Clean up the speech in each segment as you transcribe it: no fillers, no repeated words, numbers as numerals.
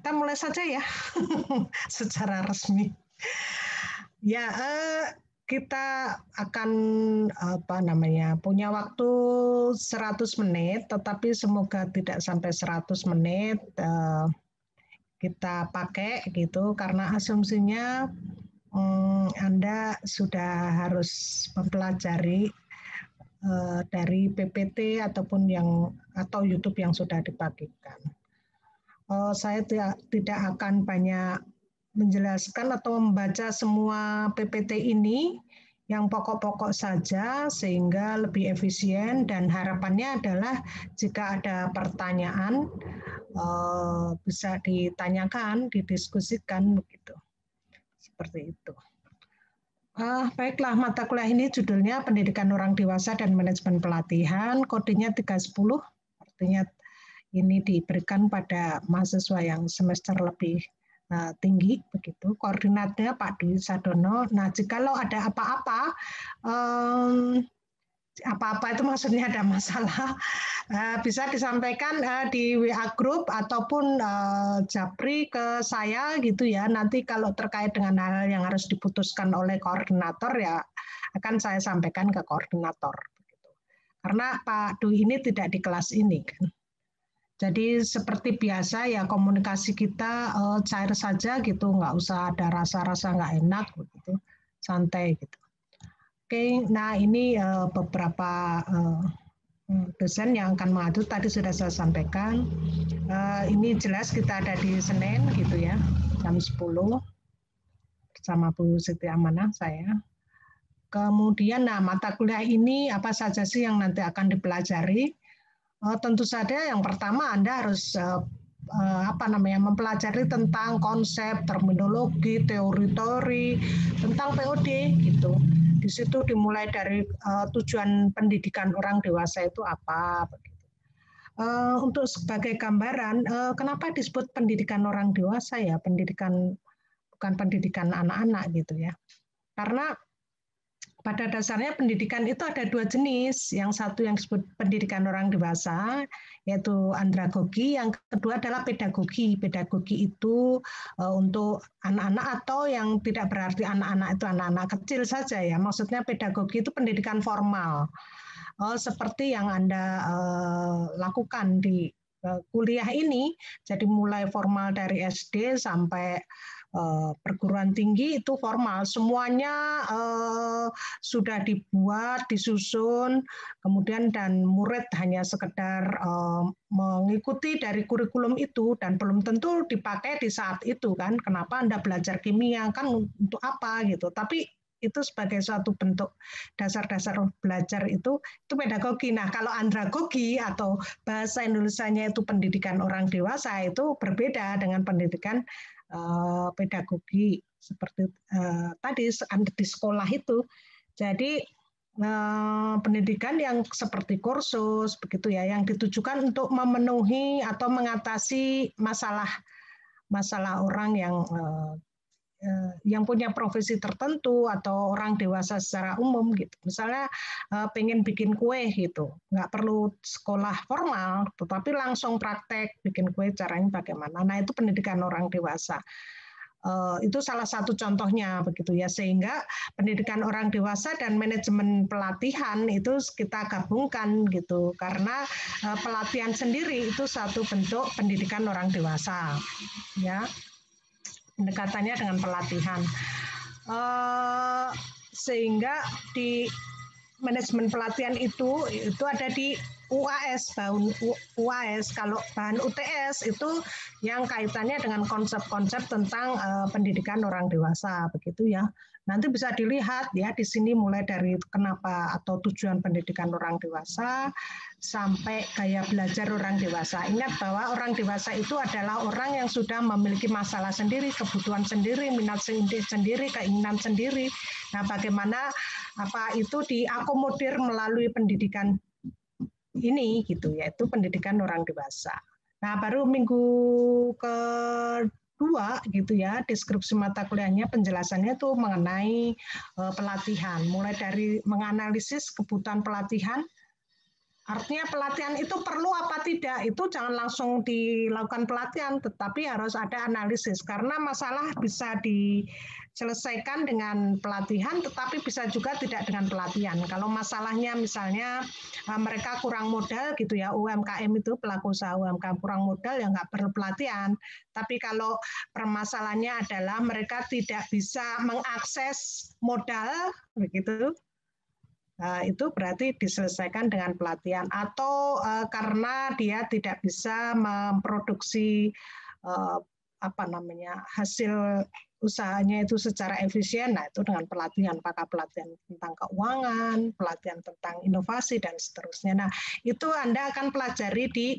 kita mulai saja ya secara resmi. Ya, kita akan punya waktu 100 menit, tetapi semoga tidak sampai 100 menit kita pakai gitu, karena asumsinya Anda sudah harus mempelajari dari PPT ataupun atau YouTube yang sudah dibagikan. Saya tidak akan banyak menjelaskan atau membaca semua PPT ini, yang pokok-pokok saja sehingga lebih efisien, dan harapannya adalah jika ada pertanyaan bisa ditanyakan, didiskusikan begitu. Seperti itu. Baiklah, mata kuliah ini judulnya Pendidikan Orang Dewasa dan Manajemen Pelatihan, kodenya 310, artinya ini diberikan pada mahasiswa yang semester lebih tinggi, begitu. Koordinatnya Pak Dwi Sadono. Nah, jikalau ada apa-apa itu maksudnya ada masalah, bisa disampaikan di WA Group ataupun japri ke saya gitu ya. Nanti kalau terkait dengan hal yang harus diputuskan oleh koordinator ya akan saya sampaikan ke koordinator. Begitu. Karena Pak Dwi ini tidak di kelas ini kan. Jadi seperti biasa ya komunikasi kita cair saja gitu, nggak usah ada rasa-rasa nggak enak begitu, santai gitu. Oke, nah ini beberapa dosen yang akan mengatur tadi sudah saya sampaikan. Ini jelas kita ada di Senin gitu ya, jam 10 bersama Bu Siti Amanah saya. Kemudian mata kuliah ini apa saja sih yang nanti akan dipelajari? Tentu saja yang pertama Anda harus mempelajari tentang konsep, terminologi, teori-teori tentang POD gitu. Di situ dimulai dari tujuan pendidikan orang dewasa itu apa begitu. Untuk sebagai gambaran, kenapa disebut pendidikan orang dewasa ya, bukan pendidikan anak-anak gitu ya. Karena pada dasarnya pendidikan itu ada dua jenis. Yang satu yang disebut pendidikan orang dewasa, yaitu andragogi. Yang kedua adalah pedagogi. Pedagogi itu untuk anak-anak atau yang tidak berarti anak-anak itu anak-anak kecil saja ya. Maksudnya pedagogi itu pendidikan formal. Seperti yang Anda lakukan di kuliah ini. Jadi mulai formal dari SD sampai perguruan tinggi itu formal, semuanya sudah dibuat, disusun, kemudian dan murid hanya sekedar mengikuti dari kurikulum itu dan belum tentu dipakai di saat itu kan. Kenapa Anda belajar kimia kan untuk apa gitu? Tapi itu sebagai suatu bentuk dasar-dasar belajar itu pedagogi. Nah, kalau andragogi atau bahasa Indonesianya itu pendidikan orang dewasa itu berbeda dengan pendidikan pedagogi seperti tadi di sekolah itu. Jadi pendidikan yang seperti kursus begitu ya, yang ditujukan untuk memenuhi atau mengatasi masalah orang yang punya profesi tertentu atau orang dewasa secara umum gitu. Misalnya pengen bikin kue gitu, nggak perlu sekolah formal, tetapi langsung praktek bikin kue caranya bagaimana. Nah itu pendidikan orang dewasa. Itu salah satu contohnya begitu ya, sehingga pendidikan orang dewasa dan manajemen pelatihan itu kita gabungkan gitu, karena pelatihan sendiri itu satu bentuk pendidikan orang dewasa ya, pendekatannya dengan pelatihan, sehingga di manajemen pelatihan itu ada di UAS, kalau bahan UTS itu yang kaitannya dengan konsep-konsep tentang pendidikan orang dewasa begitu ya. Nanti bisa dilihat ya di sini mulai dari kenapa atau tujuan pendidikan orang dewasa sampai gaya belajar orang dewasa. Ingat bahwa orang dewasa itu adalah orang yang sudah memiliki masalah sendiri, kebutuhan sendiri, minat sendiri, keinginan sendiri. Nah, bagaimana apa itu diakomodir melalui pendidikan ini gitu, yaitu pendidikan orang dewasa. Nah, baru minggu kedua gitu ya, deskripsi mata kuliahnya penjelasannya itu mengenai pelatihan, mulai dari menganalisis kebutuhan pelatihan, Artinya pelatihan itu perlu apa tidak, itu jangan langsung dilakukan pelatihan, tetapi harus ada analisis. Karena masalah bisa diselesaikan dengan pelatihan, tetapi bisa juga tidak dengan pelatihan. Kalau masalahnya misalnya mereka kurang modal gitu ya, UMKM itu pelaku usaha UMKM kurang modal ya nggak perlu pelatihan. Tapi kalau permasalahannya adalah mereka tidak bisa mengakses modal, begitu, itu berarti diselesaikan dengan pelatihan atau karena dia tidak bisa memproduksi apa namanya hasil usahanya itu secara efisien, nah itu dengan pelatihan, apakah pelatihan tentang keuangan, pelatihan tentang inovasi dan seterusnya. Nah itu Anda akan pelajari di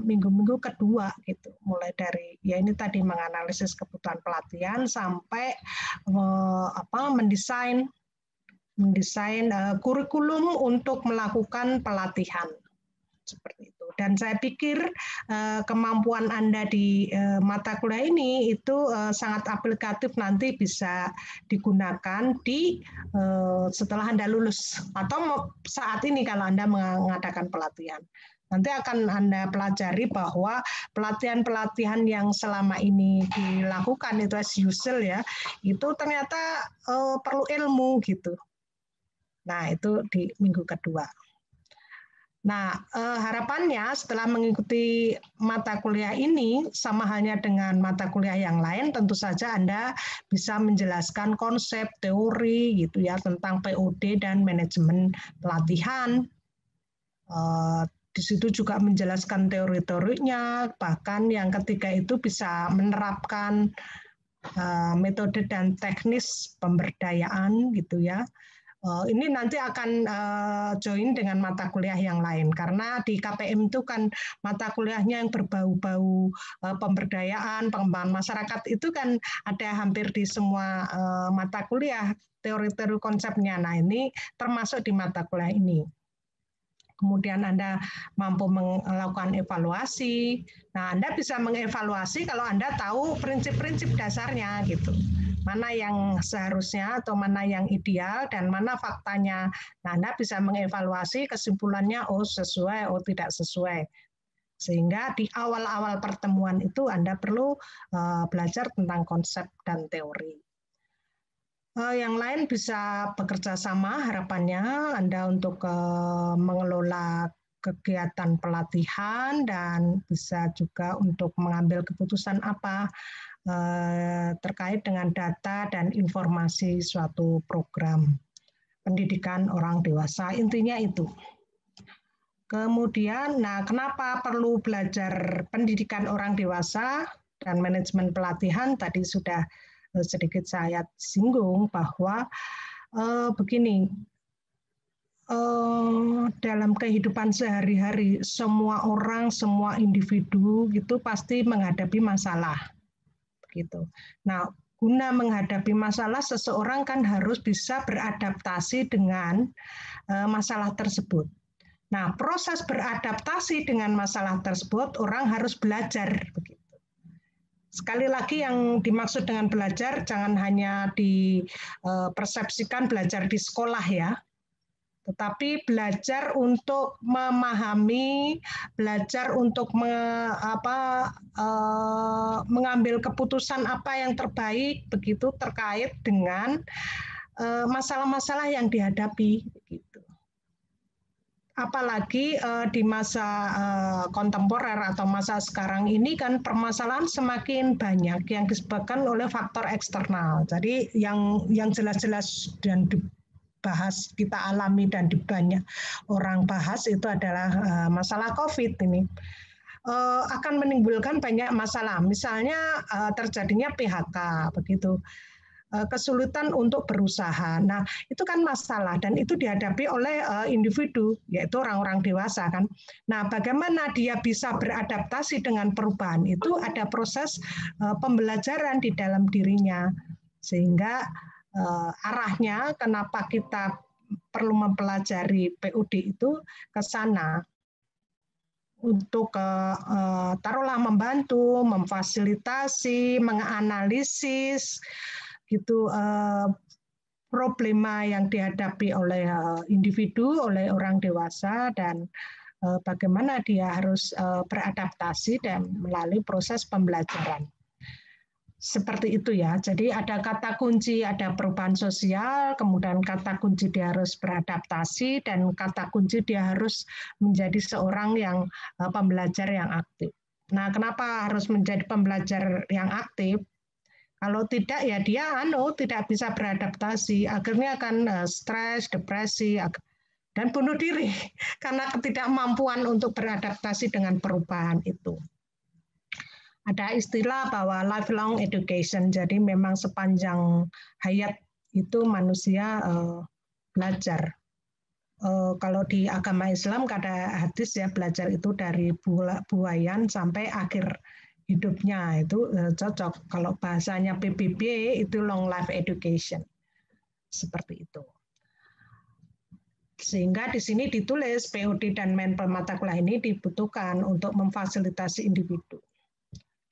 minggu-minggu kedua gitu, mulai dari ya ini tadi menganalisis kebutuhan pelatihan sampai mendesain kurikulum untuk melakukan pelatihan seperti itu. Dan saya pikir kemampuan Anda di mata kuliah ini itu sangat aplikatif, nanti bisa digunakan di setelah Anda lulus atau saat ini kalau Anda mengadakan pelatihan. Nanti akan Anda pelajari bahwa pelatihan-pelatihan yang selama ini dilakukan itu as usual ya, itu ternyata perlu ilmu gitu. Nah, itu di minggu kedua. Nah, harapannya setelah mengikuti mata kuliah ini, sama halnya dengan mata kuliah yang lain, tentu saja Anda bisa menjelaskan konsep, teori gitu ya tentang POD dan manajemen pelatihan. Di situ juga menjelaskan teori-teorinya, bahkan yang ketiga itu bisa menerapkan metode dan teknis pemberdayaan gitu ya. Ini nanti akan join dengan mata kuliah yang lain karena di KPM itu kan mata kuliahnya yang berbau-bau pemberdayaan, pengembangan masyarakat itu kan ada hampir di semua mata kuliah teori-teori konsepnya. Nah, ini termasuk di mata kuliah ini. Kemudian Anda mampu melakukan evaluasi. Nah, Anda bisa mengevaluasi kalau Anda tahu prinsip-prinsip dasarnya gitu. Mana yang seharusnya atau mana yang ideal dan mana faktanya. Nah, Anda bisa mengevaluasi kesimpulannya oh sesuai, oh tidak sesuai. Sehingga di awal-awal pertemuan itu Anda perlu belajar tentang konsep dan teori. Yang lain bisa bekerja sama harapannya Anda untuk mengelola kegiatan pelatihan dan bisa juga untuk mengambil keputusan apa terkait dengan data dan informasi suatu program pendidikan orang dewasa. Intinya itu. Kemudian, nah kenapa perlu belajar pendidikan orang dewasa dan manajemen pelatihan? Tadi sudah sedikit saya singgung bahwa begini, dalam kehidupan sehari-hari semua orang, semua individu gitu pasti menghadapi masalah, begitu. Nah, guna menghadapi masalah seseorang kan harus bisa beradaptasi dengan masalah tersebut. Nah, proses beradaptasi dengan masalah tersebut orang harus belajar begitu. Sekali lagi yang dimaksud dengan belajar jangan hanya dipersepsikan belajar di sekolah ya, tetapi belajar untuk memahami, belajar untuk mengambil keputusan apa yang terbaik begitu terkait dengan masalah-masalah yang dihadapi begitu. Apalagi di masa kontemporer atau masa sekarang ini kan permasalahan semakin banyak yang disebabkan oleh faktor eksternal. Jadi yang jelas-jelas dan dibahas kita alami dan banyak orang bahas itu adalah masalah COVID ini. Akan menimbulkan banyak masalah. Misalnya terjadinya PHK begitu. Kesulitan untuk berusaha. Nah, itu kan masalah dan itu dihadapi oleh individu, yaitu orang-orang dewasa kan. Nah, bagaimana dia bisa beradaptasi dengan perubahan itu ada proses pembelajaran di dalam dirinya. Sehingga arahnya kenapa kita perlu mempelajari POD itu ke sana. Untuk taruhlah membantu, memfasilitasi, menganalisis gitu problema yang dihadapi oleh individu, oleh orang dewasa, dan bagaimana dia harus beradaptasi dan melalui proses pembelajaran. Seperti itu ya. Jadi ada kata kunci, ada perubahan sosial, kemudian kata kunci dia harus beradaptasi, dan kata kunci dia harus menjadi seorang yang pembelajar yang aktif. Nah, kenapa harus menjadi pembelajar yang aktif? Kalau tidak ya dia tidak bisa beradaptasi, akhirnya akan stres, depresi, dan bunuh diri karena ketidakmampuan untuk beradaptasi dengan perubahan itu. Ada istilah bahwa lifelong education, jadi memang sepanjang hayat itu manusia belajar. Kalau di agama Islam ada hadis ya, belajar itu dari buayan sampai akhir hidupnya, itu cocok. Kalau bahasanya PBB itu long life education, seperti itu. Sehingga di sini ditulis POD dan MENPEL mata kuliah ini dibutuhkan untuk memfasilitasi individu.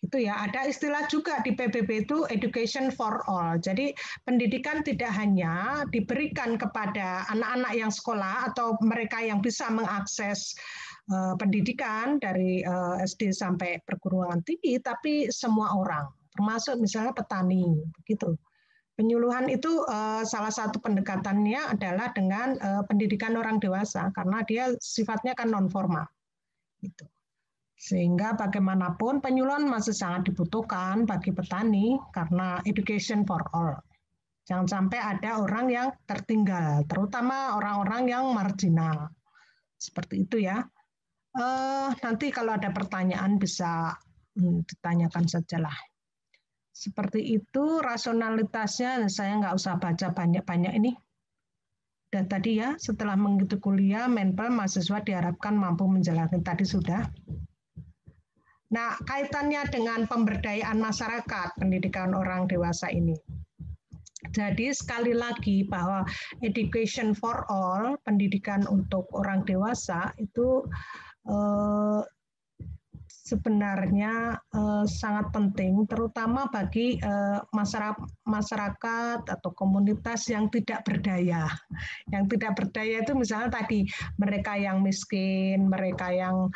Itu ya, ada istilah juga di PBB itu education for all. Jadi pendidikan tidak hanya diberikan kepada anak-anak yang sekolah atau mereka yang bisa mengakses pendidikan dari SD sampai perguruan tinggi, tapi semua orang, termasuk misalnya petani, begitu. Penyuluhan itu salah satu pendekatannya adalah dengan pendidikan orang dewasa karena dia sifatnya kan non formal. Gitu. Sehingga bagaimanapun penyuluhan masih sangat dibutuhkan bagi petani karena education for all. Jangan sampai ada orang yang tertinggal, terutama orang-orang yang marginal. Seperti itu ya. Nanti kalau ada pertanyaan bisa ditanyakan sajalah. Seperti itu rasionalitasnya, saya nggak usah baca banyak-banyak ini. Dan tadi ya, setelah mengikuti kuliah, MENPEL mahasiswa diharapkan mampu menjalankan, tadi sudah. Nah, kaitannya dengan pemberdayaan masyarakat, pendidikan orang dewasa ini. Jadi sekali lagi bahwa education for all, pendidikan untuk orang dewasa itu sebenarnya sangat penting, terutama bagi masyarakat atau komunitas yang tidak berdaya. Yang tidak berdaya itu misalnya tadi mereka yang miskin, mereka yang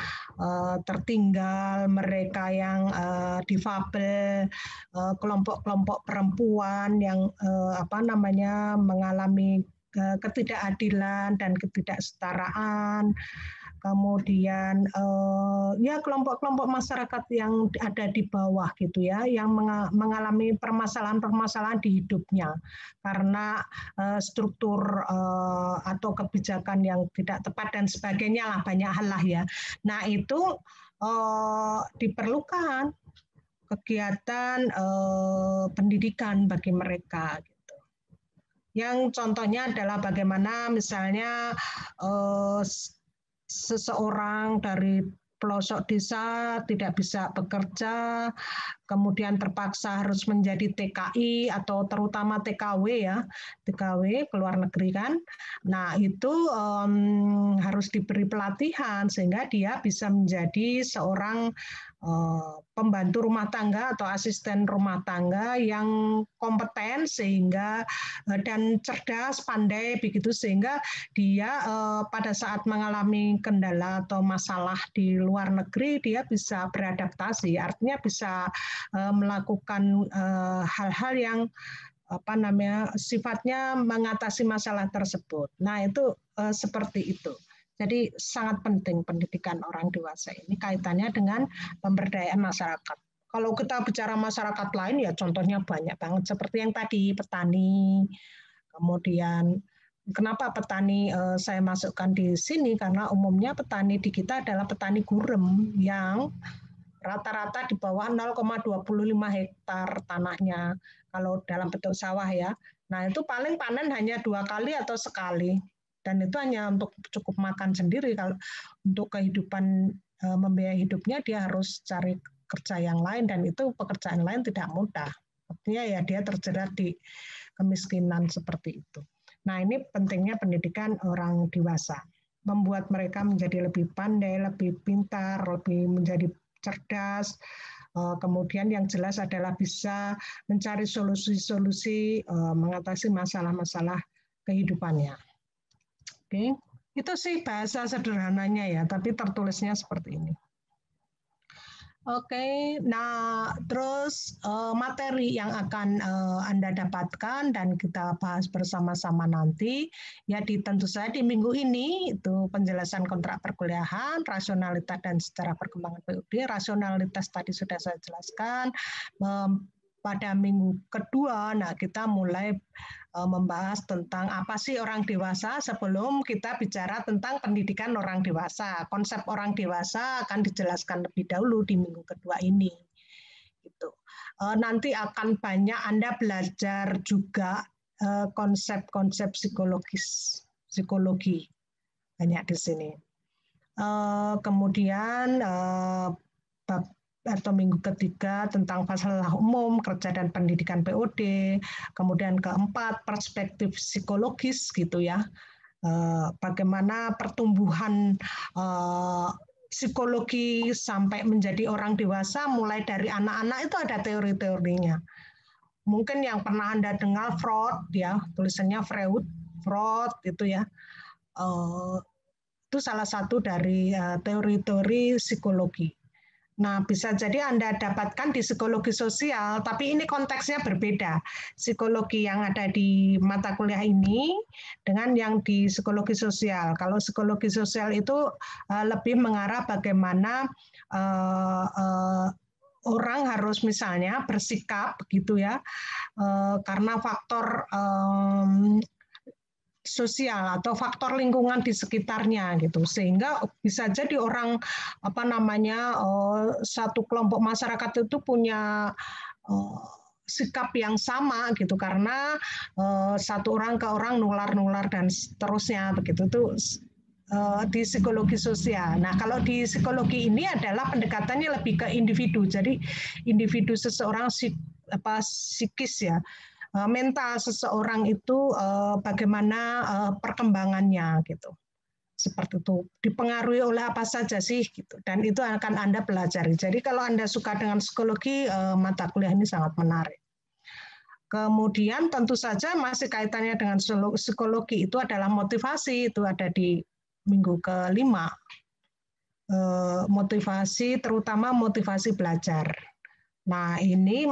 tertinggal, mereka yang difabel, kelompok-kelompok perempuan yang mengalami ketidakadilan dan ketidaksetaraan. Kemudian ya kelompok-kelompok masyarakat yang ada di bawah gitu ya, yang mengalami permasalahan-permasalahan di hidupnya karena struktur atau kebijakan yang tidak tepat dan sebagainya lah, banyak hal lah ya. Nah itu diperlukan kegiatan pendidikan bagi mereka. Gitu. Yang contohnya adalah bagaimana misalnya seseorang dari pelosok desa tidak bisa bekerja, kemudian terpaksa harus menjadi TKI atau terutama TKW ya, TKW ke luar negeri kan. Nah itu harus diberi pelatihan sehingga dia bisa menjadi seorang pembantu rumah tangga atau asisten rumah tangga yang kompeten sehingga dan cerdas, pandai begitu sehingga dia pada saat mengalami kendala atau masalah di luar negeri dia bisa beradaptasi, artinya bisa melakukan hal-hal yang sifatnya mengatasi masalah tersebut. Nah itu seperti itu. Jadi sangat penting pendidikan orang dewasa ini kaitannya dengan pemberdayaan masyarakat. Kalau kita bicara masyarakat lain ya contohnya banyak banget seperti yang tadi petani, kemudian kenapa petani saya masukkan di sini karena umumnya petani di kita adalah petani gurem yang rata-rata di bawah 0,25 hektar tanahnya kalau dalam bentuk sawah ya. Nah itu paling panen hanya 2 kali atau sekali. Dan itu hanya untuk cukup makan sendiri. Kalau untuk kehidupan membiayai hidupnya dia harus cari kerja yang lain dan itu pekerjaan lain tidak mudah. Artinya ya dia terjerat di kemiskinan seperti itu. Nah ini pentingnya pendidikan orang dewasa. Membuat mereka menjadi lebih pandai, lebih pintar, lebih menjadi cerdas, Kemudian yang jelas adalah bisa mencari solusi-solusi mengatasi masalah-masalah kehidupannya. Oke, itu sih bahasa sederhananya ya, tapi tertulisnya seperti ini. Oke, nah terus materi yang akan Anda dapatkan dan kita bahas bersama-sama nanti, ya tentu saja di minggu ini itu penjelasan kontrak perkuliahan, rasionalitas dan secara perkembangan PUD. Rasionalitas tadi sudah saya jelaskan. Pada minggu kedua, nah kita mulai membahas tentang apa sih orang dewasa sebelum kita bicara tentang pendidikan orang dewasa. Konsep orang dewasa akan dijelaskan lebih dahulu di minggu kedua ini. Gitu. Nanti akan banyak Anda belajar juga konsep-konsep psikologi banyak di sini. Kemudian bab atau minggu ketiga tentang masalah umum, kerja dan pendidikan POD, kemudian keempat perspektif psikologis gitu ya, bagaimana pertumbuhan psikologi sampai menjadi orang dewasa, mulai dari anak-anak itu ada teori-teorinya. Mungkin yang pernah Anda dengar Freud ya, tulisannya Freud itu ya, itu salah satu dari teori-teori psikologi. Nah, bisa jadi Anda dapatkan di psikologi sosial, tapi ini konteksnya berbeda. Psikologi yang ada di mata kuliah ini dengan yang di psikologi sosial. Kalau psikologi sosial itu lebih mengarah bagaimana orang harus misalnya bersikap gitu ya, karena faktor sosial atau faktor lingkungan di sekitarnya gitu, sehingga bisa jadi orang satu kelompok masyarakat itu punya sikap yang sama gitu karena satu orang ke orang nular dan seterusnya begitu tuh di psikologi sosial. Nah, kalau di psikologi ini adalah pendekatannya lebih ke individu. Jadi individu seseorang psikis ya, mental seseorang itu bagaimana perkembangannya gitu. Seperti itu, dipengaruhi oleh apa saja sih gitu, dan itu akan Anda pelajari. Jadi kalau Anda suka dengan psikologi, mata kuliah ini sangat menarik. Kemudian tentu saja masih kaitannya dengan psikologi itu adalah motivasi, itu ada di minggu kelima. Motivasi, terutama motivasi belajar. Nah, ini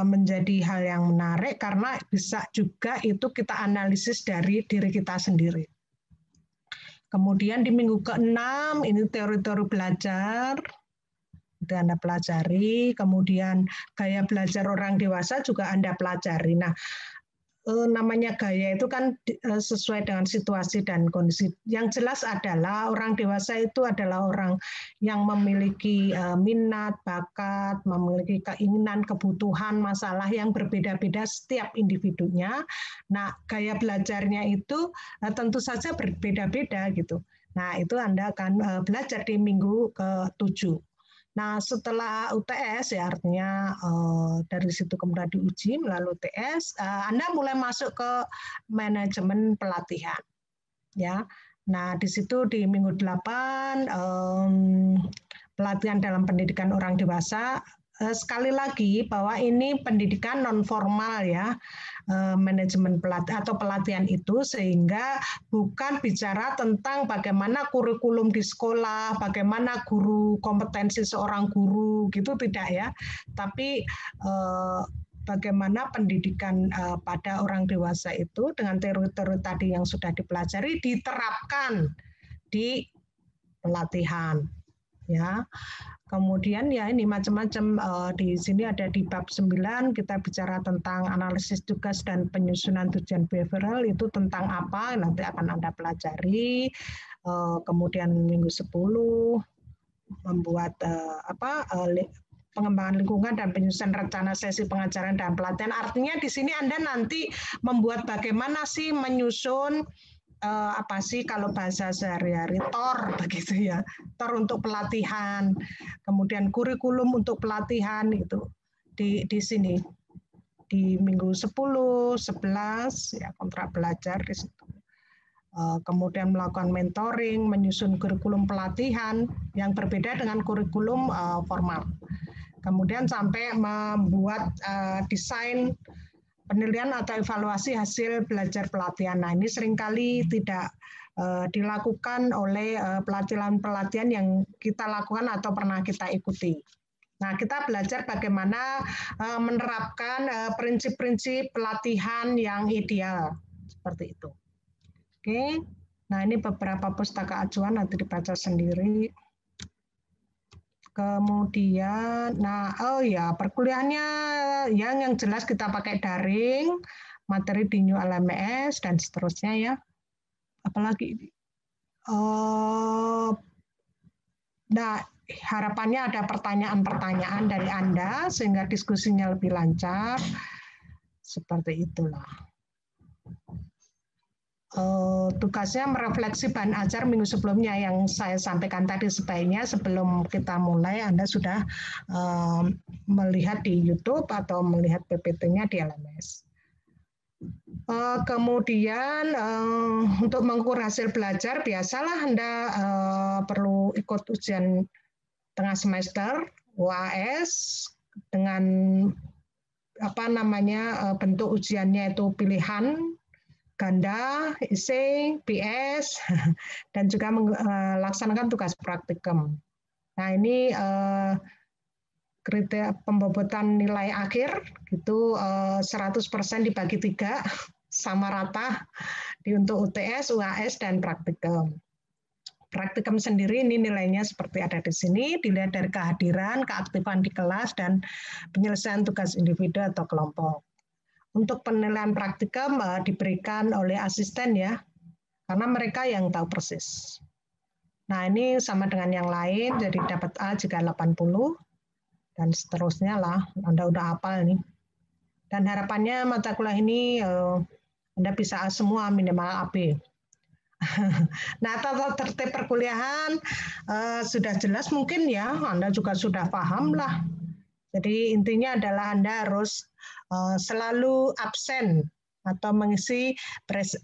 menjadi hal yang menarik karena bisa juga itu kita analisis dari diri kita sendiri. Kemudian di minggu ke-6 ini teori-teori belajar, itu Anda pelajari. Kemudian gaya belajar orang dewasa juga Anda pelajari. Nah, namanya gaya itu kan sesuai dengan situasi dan kondisi. Yang jelas adalah orang dewasa itu adalah orang yang memiliki minat, bakat, memiliki keinginan, kebutuhan, masalah yang berbeda-beda setiap individunya. Nah, gaya belajarnya itu tentu saja berbeda-beda gitu. Nah, itu Anda akan belajar di minggu ke-7. Nah, setelah UTS ya artinya dari situ kemudian diuji melalui UTS, Anda mulai masuk ke manajemen pelatihan. Ya. Nah, di situ di minggu 8 pelatihan dalam pendidikan orang dewasa. Sekali lagi bahwa ini pendidikan non formal ya, manajemen pelatihan itu, sehingga bukan bicara tentang bagaimana kurikulum di sekolah, bagaimana guru, kompetensi seorang guru gitu, tidak ya, tapi bagaimana pendidikan pada orang dewasa itu dengan teori-teori tadi yang sudah dipelajari diterapkan di pelatihan ya. Kemudian ya ini macam-macam, di sini ada di bab 9 kita bicara tentang analisis tugas dan penyusunan tujuan behavioral, itu tentang apa nanti akan Anda pelajari. Kemudian minggu 10 membuat pengembangan lingkungan dan penyusunan rencana sesi pengajaran dan pelatihan. Artinya di sini Anda nanti membuat bagaimana sih menyusun apa sih kalau bahasa sehari-hari TOR begitu ya, TOR untuk pelatihan, kemudian kurikulum untuk pelatihan itu di sini di minggu 10, 11 ya kontrak belajar di situ. Kemudian melakukan mentoring, menyusun kurikulum pelatihan yang berbeda dengan kurikulum formal. Kemudian sampai membuat desain penilaian atau evaluasi hasil belajar pelatihan. Nah, ini seringkali tidak dilakukan oleh pelatihan-pelatihan yang kita lakukan atau pernah kita ikuti. Nah, kita belajar bagaimana menerapkan prinsip-prinsip pelatihan yang ideal seperti itu. Oke. Nah, ini beberapa pustaka acuan, nanti dibaca sendiri. Kemudian, perkuliahannya yang jelas kita pakai daring, materi di New LMS dan seterusnya ya. Apalagi, nah harapannya ada pertanyaan-pertanyaan dari Anda sehingga diskusinya lebih lancar. Seperti itulah. Tugasnya merefleksi bahan ajar minggu sebelumnya yang saya sampaikan tadi. Sebaiknya sebelum kita mulai Anda sudah melihat di YouTube atau melihat PPT-nya di LMS. Kemudian untuk mengukur hasil belajar biasalah Anda perlu ikut ujian tengah semester UAS dengan bentuk ujiannya itu pilihan ganda, essay, PS, dan juga melaksanakan tugas praktikum. Nah, ini kriteria pembobotan nilai akhir itu 100% dibagi 3 sama rata untuk UTS, UAS, dan praktikum. Praktikum sendiri ini nilainya seperti ada di sini, dilihat dari kehadiran, keaktifan di kelas, dan penyelesaian tugas individu atau kelompok. Untuk penilaian praktikum diberikan oleh asisten ya, karena mereka yang tahu persis. Nah, ini sama dengan yang lain, jadi dapat A jika 80, dan seterusnya lah, Anda udah hafal nih. Dan harapannya mata kuliah ini Anda bisa A semua, minimal AB. Nah, tata tertib perkuliahan sudah jelas mungkin ya, Anda juga sudah paham lah. Jadi intinya adalah Anda harus selalu absen atau mengisi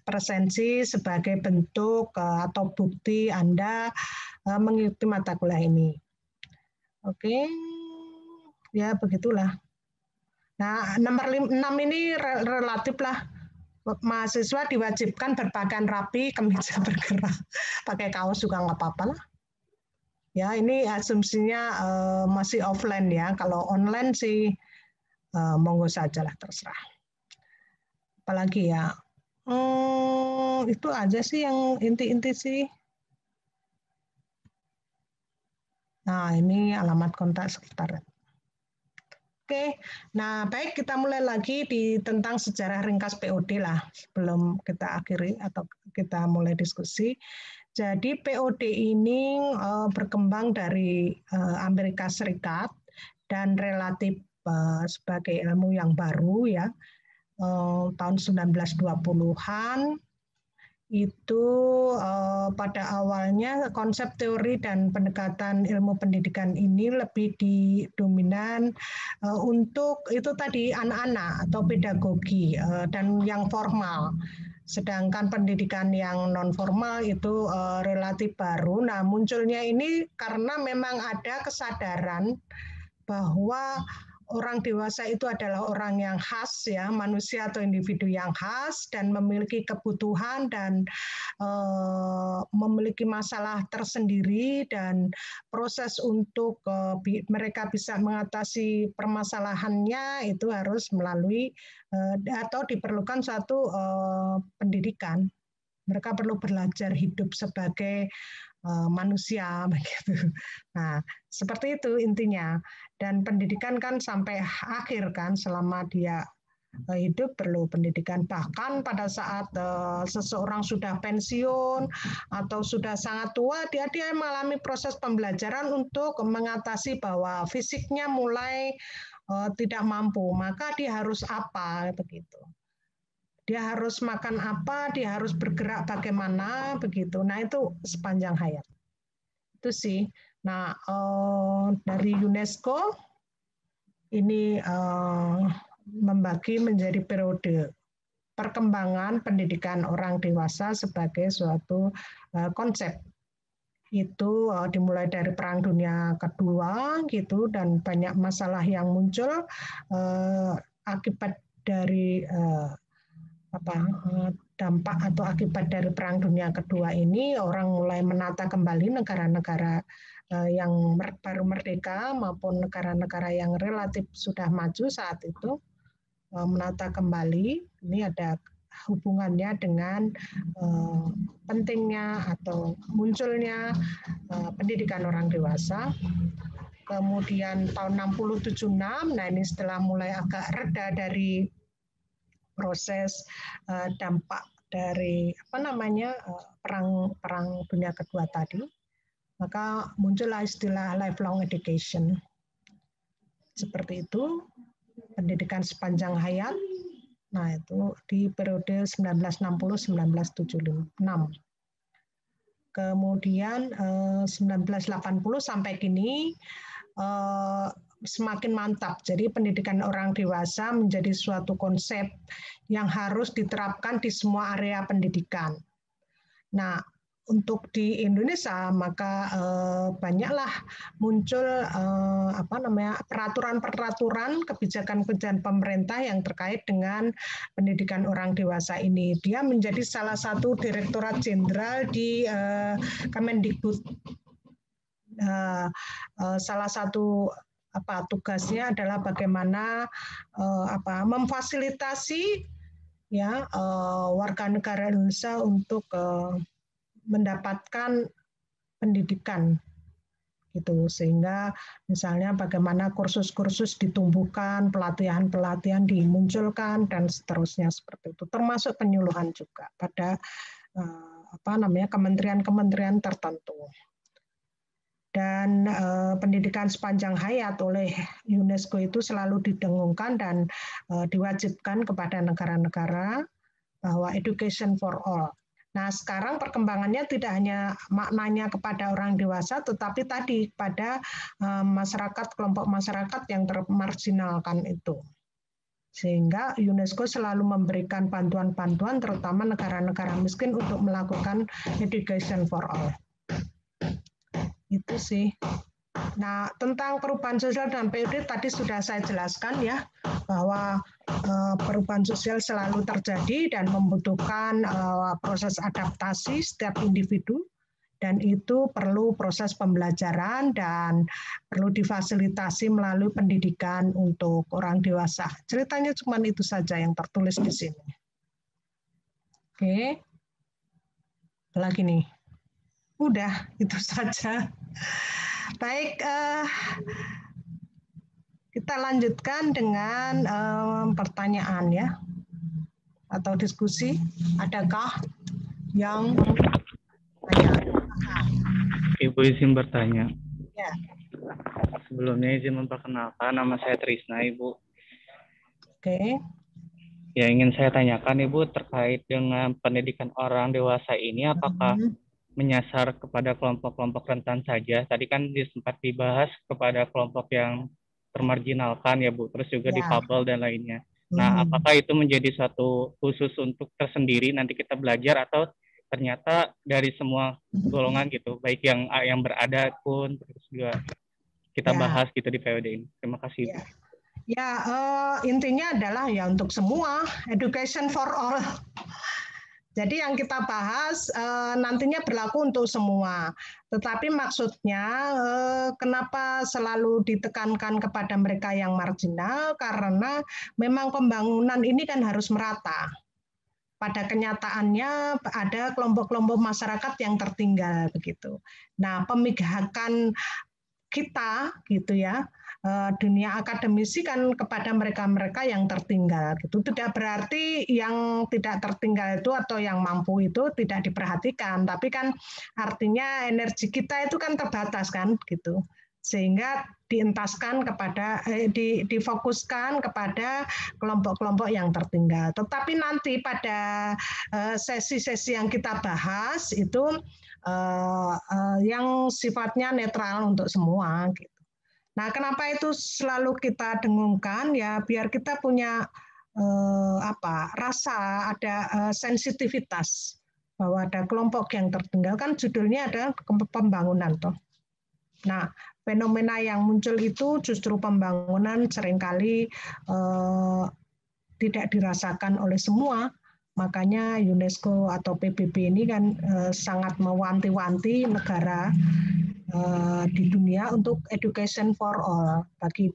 presensi sebagai bentuk atau bukti Anda mengikuti mata kuliah ini. Oke, ya begitulah. Nah, nomor 6 ini relatif lah. Mahasiswa diwajibkan berpakaian rapi, kemeja bergerak, pakai kaos juga nggak apa-apa lah. Ya, ini asumsinya masih offline ya. Kalau online sih monggo saja lah, terserah. Apalagi ya, itu aja sih yang inti-inti sih. Nah, ini alamat kontak sekretariat. Oke, nah baik kita mulai lagi tentang sejarah ringkas POD lah sebelum kita akhiri atau kita mulai diskusi. Jadi POD ini berkembang dari Amerika Serikat dan relatif sebagai ilmu yang baru ya, tahun 1920-an. Itu pada awalnya konsep teori dan pendekatan ilmu pendidikan ini lebih didominan untuk itu tadi anak-anak atau pedagogi dan yang formal. Sedangkan pendidikan yang non formal itu relatif baru. Nah, munculnya ini karena memang ada kesadaran bahwa orang dewasa itu adalah orang yang khas ya, manusia atau individu yang khas dan memiliki kebutuhan dan memiliki masalah tersendiri, dan proses untuk mereka bisa mengatasi permasalahannya itu harus melalui atau diperlukan suatu pendidikan. Mereka perlu belajar hidup sebagai manusia begitu. Nah, seperti itu intinya. Dan pendidikan kan sampai akhir kan, selama dia hidup perlu pendidikan. Bahkan pada saat seseorang sudah pensiun atau sudah sangat tua, dia mengalami proses pembelajaran untuk mengatasi bahwa fisiknya mulai tidak mampu, maka dia harus apa begitu. Dia harus makan apa, dia harus bergerak bagaimana begitu. Nah, itu sepanjang hayat. Itu sih. Nah, dari UNESCO ini membagi menjadi periode perkembangan pendidikan orang dewasa sebagai suatu konsep. itu dimulai dari Perang Dunia Kedua gitu, dan banyak masalah yang muncul akibat dari dampak atau akibat dari Perang Dunia Kedua ini. Orang mulai menata kembali negara-negara yang baru merdeka maupun negara-negara yang relatif sudah maju saat itu, menata kembali. Ini ada hubungannya dengan pentingnya atau munculnya pendidikan orang dewasa. Kemudian tahun 60-76, nah ini setelah mulai agak reda dari proses dampak dari perang dunia kedua tadi, maka muncullah istilah lifelong education. Seperti itu, pendidikan sepanjang hayat. Nah, itu di periode 1960-1976. Kemudian 1980 sampai kini semakin mantap. Jadi pendidikan orang dewasa menjadi suatu konsep yang harus diterapkan di semua area pendidikan. Nah, untuk di Indonesia maka banyaklah muncul peraturan-peraturan, kebijakan-kebijakan pemerintah yang terkait dengan pendidikan orang dewasa ini. Dia menjadi salah satu Direktorat Jenderal di Kemendikbud. Salah satu tugasnya adalah bagaimana memfasilitasi ya warga negara Indonesia untuk mendapatkan pendidikan gitu, sehingga misalnya bagaimana kursus-kursus ditumbuhkan, pelatihan-pelatihan dimunculkan dan seterusnya seperti itu, termasuk penyuluhan juga pada kementerian-kementerian tertentu. Dan pendidikan sepanjang hayat oleh UNESCO itu selalu didengungkan dan diwajibkan kepada negara-negara bahwa education for all. Nah, sekarang perkembangannya tidak hanya maknanya kepada orang dewasa, tetapi tadi pada masyarakat, kelompok masyarakat yang termarginalkan itu. Sehingga UNESCO selalu memberikan bantuan-bantuan, terutama negara-negara miskin, untuk melakukan education for all. Itu sih. Nah, tentang perubahan sosial dan PUD tadi sudah saya jelaskan ya, bahwa perubahan sosial selalu terjadi dan membutuhkan proses adaptasi setiap individu, dan itu perlu proses pembelajaran dan perlu difasilitasi melalui pendidikan untuk orang dewasa. Ceritanya cuma itu saja yang tertulis di sini. Oke. Lagi nih. Udah, itu saja. Baik, kita lanjutkan dengan pertanyaan ya, atau diskusi. Adakah yang tanya? Ibu izin bertanya. Ya. Sebelumnya izin memperkenalkan, nama saya Trisna, Ibu. Oke. Ya, ingin saya tanyakan Ibu terkait dengan pendidikan orang dewasa ini, apakah menyasar kepada kelompok-kelompok rentan saja? Tadi kan sempat dibahas kepada kelompok yang termarginalkan ya Bu, terus juga difabel dan lainnya. Nah, apakah itu menjadi suatu khusus untuk tersendiri nanti kita belajar, atau ternyata dari semua golongan gitu, baik yang berada pun terus juga kita bahas gitu di POD ini. Terima kasih. Ya, intinya adalah ya untuk semua, education for all. Jadi yang kita bahas nantinya berlaku untuk semua. Tetapi maksudnya kenapa selalu ditekankan kepada mereka yang marginal? Karena memang pembangunan ini kan harus merata. Pada kenyataannya ada kelompok-kelompok masyarakat yang tertinggal begitu. Nah, pemigakan kita gitu ya, dunia akademisi kan kepada mereka-mereka yang tertinggal gitu. Tidak berarti yang tidak tertinggal itu atau yang mampu itu tidak diperhatikan, tapi kan artinya energi kita itu kan terbatas kan gitu. Sehingga dientaskan kepada difokuskan kepada kelompok-kelompok yang tertinggal. Tetapi nanti pada sesi-sesi yang kita bahas itu yang sifatnya netral untuk semua gitu. Nah, kenapa itu selalu kita dengungkan ya, biar kita punya rasa, ada sensitivitas bahwa ada kelompok yang tertinggal, kan judulnya ada pembangunan toh. Nah, fenomena yang muncul itu justru pembangunan seringkali tidak dirasakan oleh semua. Makanya UNESCO atau PBB ini kan sangat mewanti-wanti negara di dunia untuk education for all, bagi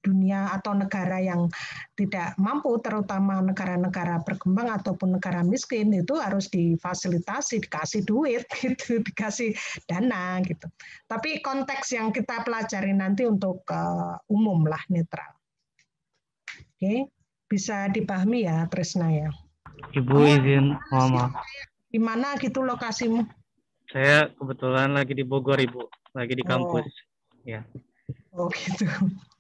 dunia atau negara yang tidak mampu, terutama negara-negara berkembang ataupun negara miskin, itu harus difasilitasi, dikasih duit, gitu, dikasih dana, gitu. Tapi konteks yang kita pelajari nanti untuk umum lah, netral. Oke, bisa dipahami ya, Tresna ya. Ibu izin, Mama. Di mana gitu lokasimu? Saya kebetulan lagi di Bogor, Ibu, lagi di kampus. Ya. Oh gitu.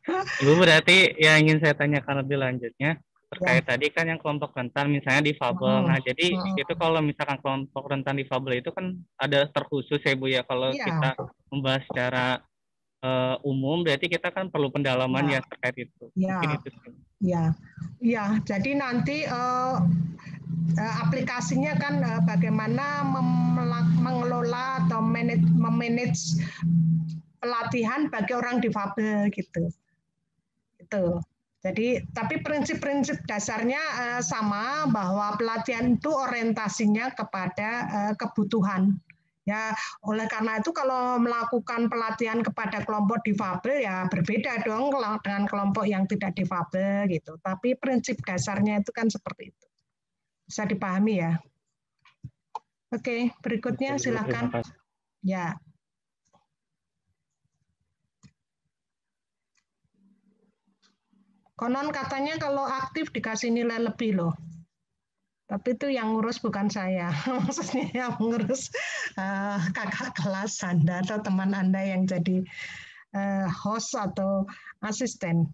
Ibu, berarti yang ingin saya tanyakan lebih lanjutnya terkait tadi kan yang kelompok rentan misalnya difabel. Nah, jadi itu kalau misalkan kelompok rentan difabel itu kan ada terkhusus ya Bu ya, kalau kita membahas secara umum berarti kita kan perlu pendalaman ya terkait itu. Mungkin itu sih. Ya. Jadi nanti aplikasinya kan bagaimana mengelola atau memanage pelatihan bagi orang difabel gitu. Itu. Jadi, tapi prinsip-prinsip dasarnya sama, bahwa pelatihan itu orientasinya kepada kebutuhan. Ya, oleh karena itu kalau melakukan pelatihan kepada kelompok difabel ya berbeda dong dengan kelompok yang tidak difabel gitu. Tapi prinsip dasarnya itu kan seperti itu. Bisa dipahami ya? Oke, berikutnya silakan. Ya. Konon katanya kalau aktif dikasih nilai lebih loh. Tapi itu yang ngurus bukan saya. Maksudnya yang ngurus kakak kelas Anda atau teman Anda yang jadi host atau asisten.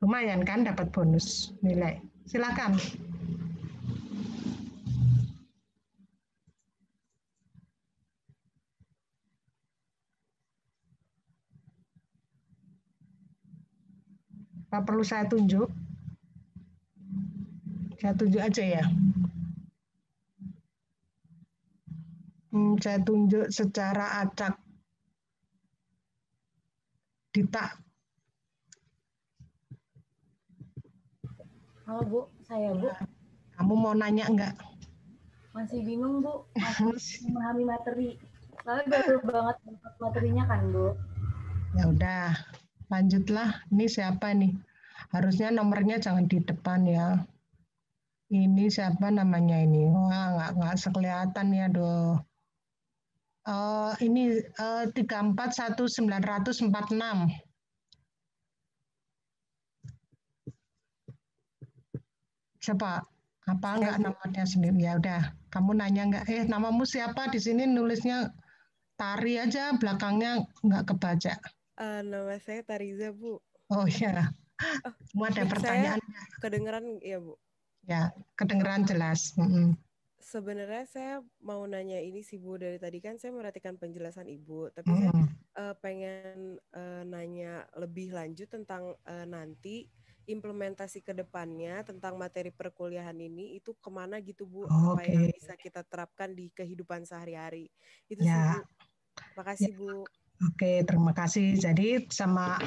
Lumayan kan dapat bonus nilai. Silakan. Apa perlu saya tunjuk? Saya tunjuk aja ya. Saya tunjuk secara acak. Dita. Halo Bu, saya Bu. Kamu mau nanya enggak? Masih bingung Bu, masih memahami materi. Soalnya baru banget dapat materinya kan Bu. Ya udah, lanjutlah. Ini siapa nih? Harusnya nomornya jangan di depan ya. Ini siapa namanya ini? Wah, nggak sekelihatan ya, doh. Ini 341946. Coba apa enggak namanya sendiri? Ya udah, kamu nanya enggak? Namamu siapa? Di sini nulisnya Tari aja, belakangnya enggak kebaca. Nama saya Tariza, Bu. Oh iya. Semua ada pertanyaan. Kedengeran ya, Bu? Ya, kedengeran jelas. Sebenarnya saya mau nanya ini sih Bu, dari tadi kan saya merhatikan penjelasan Ibu, tapi saya pengen nanya lebih lanjut tentang nanti implementasi ke depannya tentang materi perkuliahan ini itu kemana gitu Bu, apa yang bisa kita terapkan di kehidupan sehari-hari. Itu sih Bu. Makasih Bu. Oke, terima kasih. Jadi sama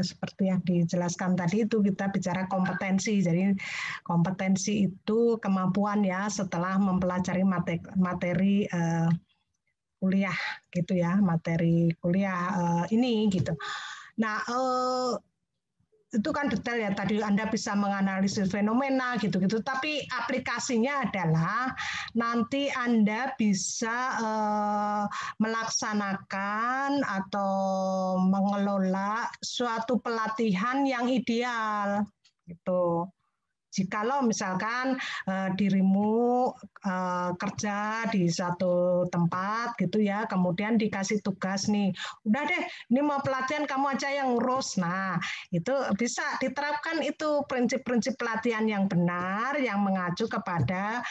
seperti yang dijelaskan tadi itu kita bicara kompetensi. Jadi kompetensi itu kemampuan ya setelah mempelajari materi kuliah gitu ya, materi kuliah ini gitu. Nah, itu kan detail ya, tadi Anda bisa menganalisis fenomena gitu-gitu, tapi aplikasinya adalah nanti Anda bisa melaksanakan atau mengelola suatu pelatihan yang ideal gitu. Jikalau misalkan dirimu kerja di satu tempat gitu ya, kemudian dikasih tugas nih, udah deh, ini mau pelatihan kamu aja yang ngurus. Nah, itu bisa diterapkan itu prinsip-prinsip pelatihan yang benar, yang mengacu kepada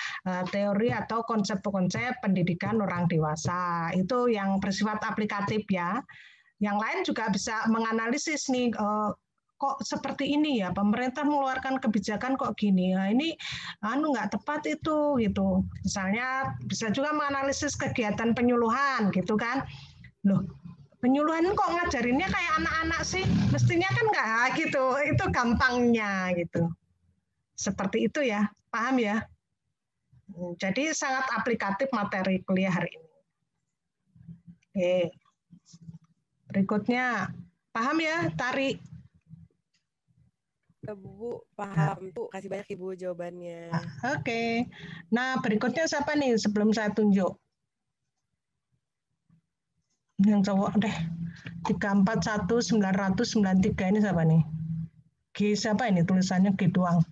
teori atau konsep-konsep pendidikan orang dewasa. Itu yang bersifat aplikatif ya. Yang lain juga bisa menganalisis nih, kok seperti ini ya, pemerintah mengeluarkan kebijakan kok gini. Nah, ini nggak tepat itu gitu. Misalnya bisa juga menganalisis kegiatan penyuluhan gitu kan. Loh, penyuluhan kok ngajarinnya kayak anak-anak sih? Mestinya kan nggak gitu. Itu gampangnya gitu. Seperti itu ya, paham ya? Jadi sangat aplikatif materi kuliah hari ini. Oke. Berikutnya, paham ya, Tari? Bu, paham. Tuh, kasih banyak Ibu jawabannya. Oke. Nah, berikutnya siapa nih sebelum saya tunjuk? Yang cowok deh. 341993 ini siapa nih? G siapa ini tulisannya G doang?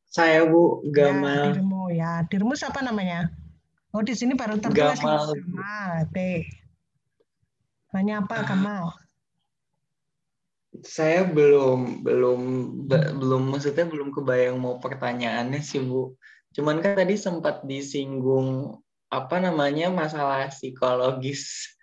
Saya Bu, Ya, Gamal. dirimu ya. Dirimu siapa namanya? Oh, di sini baru tertulis Gamal. Gamal. Oke. Namanya apa, Gamal? Saya maksudnya belum kebayang mau pertanyaannya sih Bu. Cuman kan tadi sempat disinggung apa namanya masalah psikologis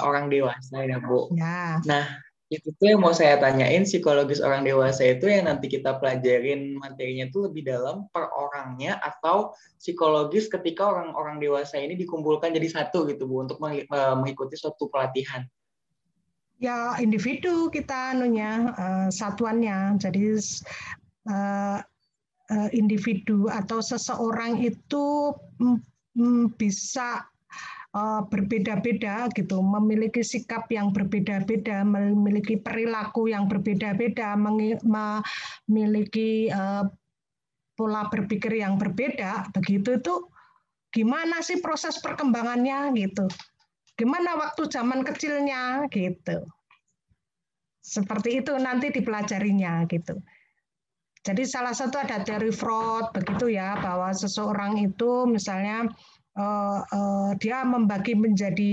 orang dewasa ya Bu. Ya. Nah itu tuh yang mau saya tanyain, psikologis orang dewasa itu yang nanti kita pelajarin materinya tuh lebih dalam per orangnya atau psikologis ketika orang-orang dewasa ini dikumpulkan jadi satu gitu Bu untuk mengikuti suatu pelatihan. Ya individu kita satuannya. Jadi individu atau seseorang itu bisa berbeda-beda gitu, memiliki sikap yang berbeda-beda, memiliki perilaku yang berbeda-beda, memiliki pola berpikir yang berbeda. Begitu itu gimana sih proses perkembangannya gitu? Gimana waktu zaman kecilnya gitu. Seperti itu nanti dipelajarinya gitu. Jadi salah satu ada teori Freud begitu ya, bahwa seseorang itu misalnya dia membagi menjadi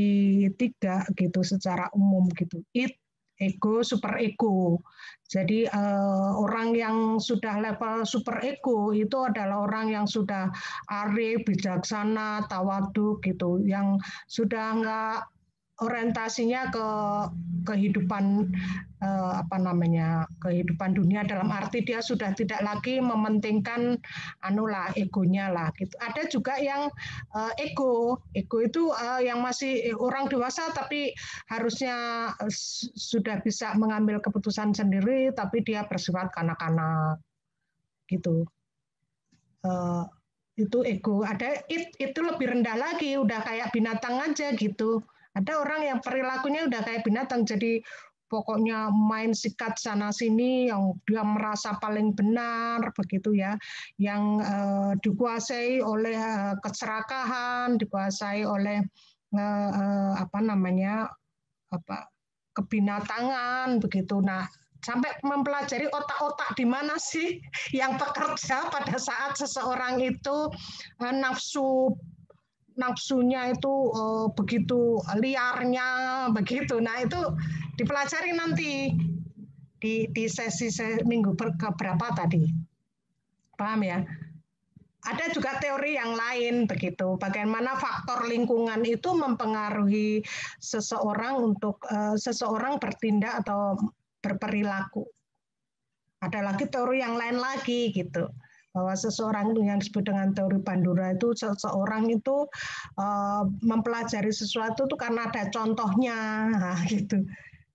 3 gitu secara umum gitu. Id, ego, super ego. Jadi orang yang sudah level super ego itu adalah orang yang sudah arif, bijaksana, tawaduk gitu, yang sudah enggak orientasinya ke kehidupan kehidupan dunia, dalam arti dia sudah tidak lagi mementingkan egonya lah gitu. Ada juga yang ego itu yang masih orang dewasa tapi harusnya sudah bisa mengambil keputusan sendiri tapi dia bersifat kanak-kanak gitu. Itu ego. Ada itu lebih rendah lagi, udah kayak binatang aja gitu. Ada orang yang perilakunya udah kayak binatang, jadi pokoknya main sikat sana sini, yang dia merasa paling benar begitu ya, yang dikuasai oleh keserakahan, dikuasai oleh kebinatangan begitu. Nah, sampai mempelajari otak-otak di mana sih yang bekerja pada saat seseorang itu nafsunya itu begitu liarnya begitu. Nah, itu dipelajari nanti di sesi minggu keberapa tadi. Paham ya? Ada juga teori yang lain begitu, bagaimana faktor lingkungan itu mempengaruhi seseorang untuk seseorang bertindak atau berperilaku. Ada lagi teori yang lain lagi gitu, bahwa seseorang yang disebut dengan teori Bandura itu seseorang itu mempelajari sesuatu itu karena ada contohnya, nah, gitu.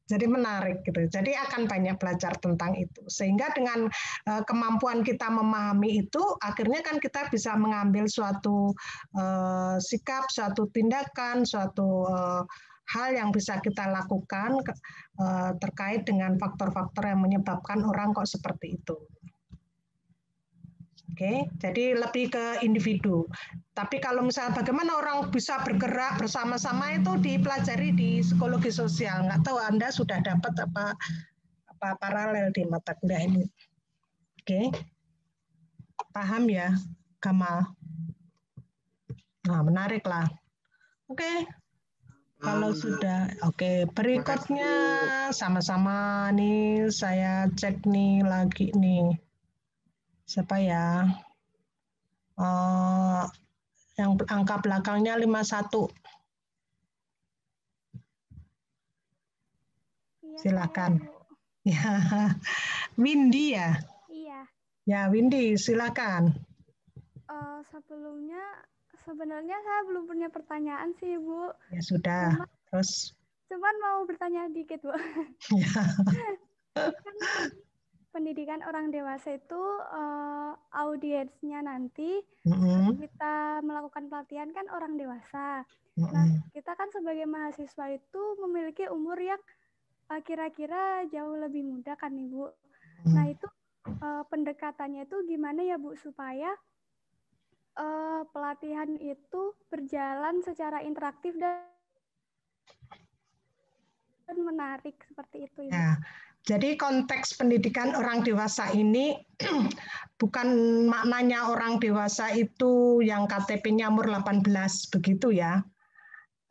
Jadi menarik gitu. Jadi akan banyak belajar tentang itu. Sehingga dengan kemampuan kita memahami itu, akhirnya kan kita bisa mengambil suatu sikap, suatu tindakan, suatu hal yang bisa kita lakukan terkait dengan faktor-faktor yang menyebabkan orang kok seperti itu. Oke, jadi lebih ke individu. Tapi kalau misalnya bagaimana orang bisa bergerak bersama-sama itu dipelajari di psikologi sosial. Nggak tahu Anda sudah dapat apa paralel di mata kuliah ini. Oke, paham ya, Kamal? Nah, menarik lah. Oke, kalau sudah, oke. Berikutnya sama-sama nih saya cek nih lagi nih. Siapa ya? Yang angka belakangnya 51. Silakan. Ya, Windy ya. Iya. Ya, Windy, silakan. Sebelumnya sebenarnya saya belum punya pertanyaan sih, Bu. Ya sudah. Cuman mau bertanya dikit, Bu. Ya. Kan pendidikan orang dewasa itu audiensnya nanti kita melakukan pelatihan kan orang dewasa. Nah, kita kan sebagai mahasiswa itu memiliki umur yang kira-kira jauh lebih muda kan, Ibu. Nah, itu pendekatannya itu gimana ya, Bu, supaya pelatihan itu berjalan secara interaktif dan menarik seperti itu, Ibu. Ya. Jadi konteks pendidikan orang dewasa ini bukan maknanya orang dewasa itu yang KTP-nya umur 18 begitu ya.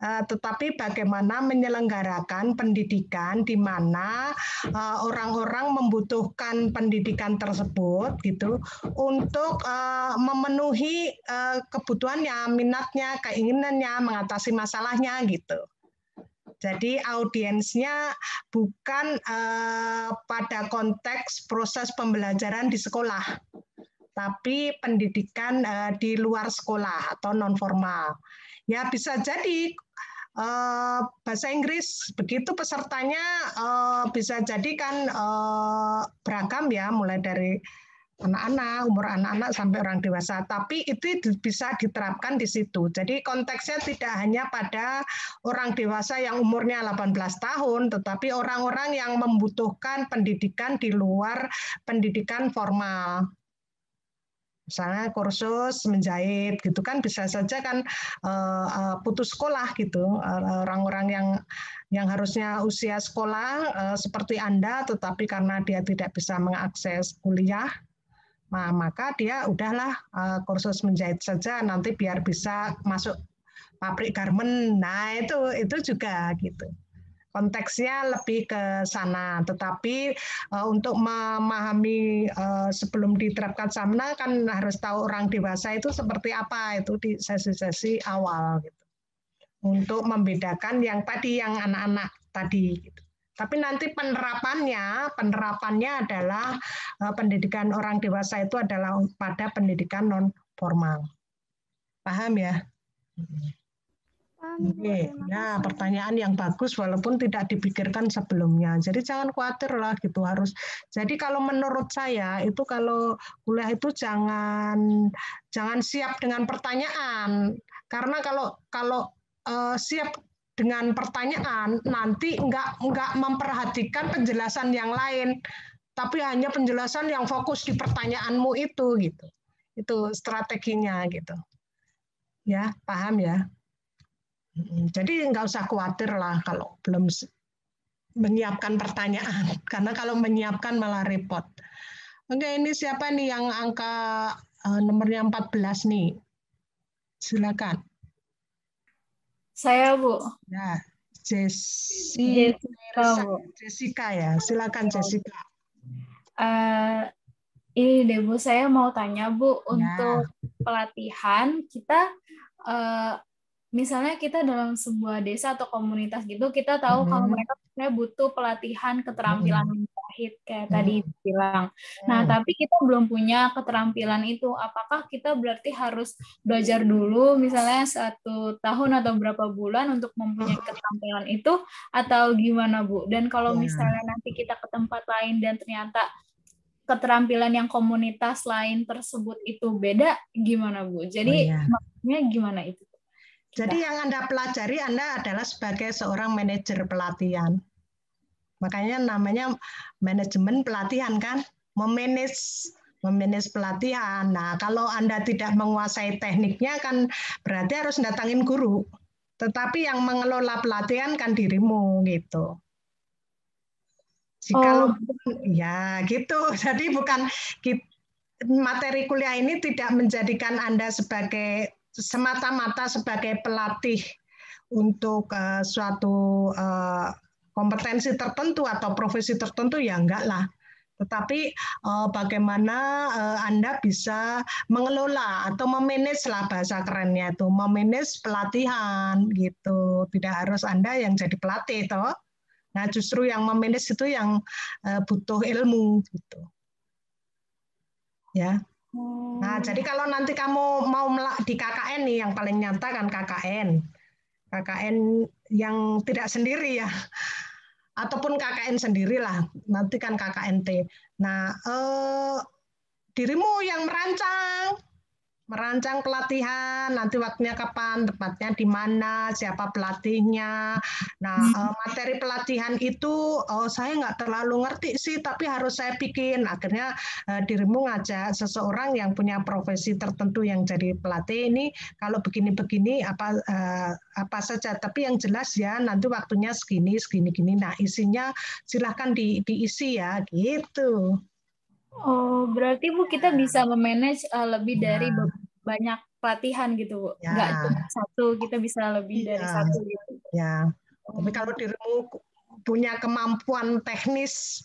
Tetapi bagaimana menyelenggarakan pendidikan di mana orang-orang membutuhkan pendidikan tersebut gitu untuk memenuhi kebutuhannya, minatnya, keinginannya, mengatasi masalahnya gitu. Jadi audiensnya bukan pada konteks proses pembelajaran di sekolah, tapi pendidikan di luar sekolah atau non formal. Ya bisa jadi bahasa Inggris begitu pesertanya bisa jadi kan beragam ya, mulai dari anak-anak, umur anak-anak sampai orang dewasa. Tapi itu bisa diterapkan di situ. Jadi konteksnya tidak hanya pada orang dewasa yang umurnya 18 tahun, tetapi orang-orang yang membutuhkan pendidikan di luar pendidikan formal. Misalnya kursus menjahit gitu kan bisa saja kan putus sekolah gitu. Orang-orang yang harusnya usia sekolah seperti Anda, tetapi karena dia tidak bisa mengakses kuliah, nah, maka dia udahlah kursus menjahit saja nanti biar bisa masuk pabrik garment. Nah, itu juga gitu. Konteksnya lebih ke sana. Tetapi untuk memahami sebelum diterapkan sana kan harus tahu orang dewasa itu seperti apa itu di sesi-sesi awal gitu. Untuk membedakan yang tadi yang anak-anak tadi gitu. Tapi nanti penerapannya adalah pendidikan orang dewasa itu adalah pada pendidikan non formal. Paham ya? Oke, ya pertanyaan yang bagus walaupun tidak dipikirkan sebelumnya. Jadi jangan khawatir lah gitu harus. Jadi kalau menurut saya itu kalau kuliah itu jangan siap dengan pertanyaan karena kalau siap dengan pertanyaan nanti nggak memperhatikan penjelasan yang lain, tapi hanya penjelasan yang fokus di pertanyaanmu itu gitu. Itu strateginya gitu. Ya, paham ya? Jadi nggak usah khawatir lah kalau belum menyiapkan pertanyaan, karena kalau menyiapkan malah repot. Oke, ini siapa nih yang angka nomornya 14 nih? Silakan. Saya, Bu. Ya, Jessica ya, silakan Jessica. Ini deh Bu, saya mau tanya Bu, untuk pelatihan kita, misalnya kita dalam sebuah desa atau komunitas gitu, kita tahu kalau mereka sebenarnya butuh pelatihan keterampilan menjahit kayak tadi bilang. Nah, tapi kita belum punya keterampilan itu. Apakah kita berarti harus belajar dulu misalnya 1 tahun atau berapa bulan untuk mempunyai keterampilan itu atau gimana Bu? Dan kalau misalnya nanti kita ke tempat lain dan ternyata keterampilan yang komunitas lain tersebut itu beda, gimana Bu? Jadi maksudnya gimana itu? Jadi yang Anda pelajari Anda adalah sebagai seorang manajer pelatihan. Makanya namanya manajemen pelatihan kan, memanage pelatihan. Nah, kalau Anda tidak menguasai tekniknya kan berarti harus datangin guru. Tetapi yang mengelola pelatihan kan dirimu gitu. Jika ya gitu. Jadi bukan materi kuliah ini tidak menjadikan Anda sebagai semata-mata sebagai pelatih untuk suatu kompetensi tertentu atau profesi tertentu ya enggak lah. Tetapi bagaimana Anda bisa mengelola atau memanage lah bahasa kerennya itu, memanage pelatihan gitu. Tidak harus Anda yang jadi pelatih toh. Nah, justru yang memanage itu yang butuh ilmu gitu. Ya. Nah, jadi kalau nanti kamu mau di KKN nih, yang paling nyata kan KKN. KKN yang tidak sendiri ya. Ataupun KKN sendirilah, nanti kan KKNT. Nah, dirimu yang merancang pelatihan, nanti waktunya kapan, tempatnya di mana, siapa pelatihnya. Nah, materi pelatihan itu saya nggak terlalu ngerti sih, tapi harus saya bikin. Akhirnya dirimu ngajak seseorang yang punya profesi tertentu yang jadi pelatih ini, kalau begini-begini apa saja. Tapi yang jelas ya, nanti waktunya segini. Nah, isinya silahkan diisi ya, gitu. Oh, berarti Bu kita bisa memanage lebih dari banyak pelatihan gitu, Bu. Nggak cuma satu, kita bisa lebih dari satu gitu. Ya. Tapi kalau dirimu punya kemampuan teknis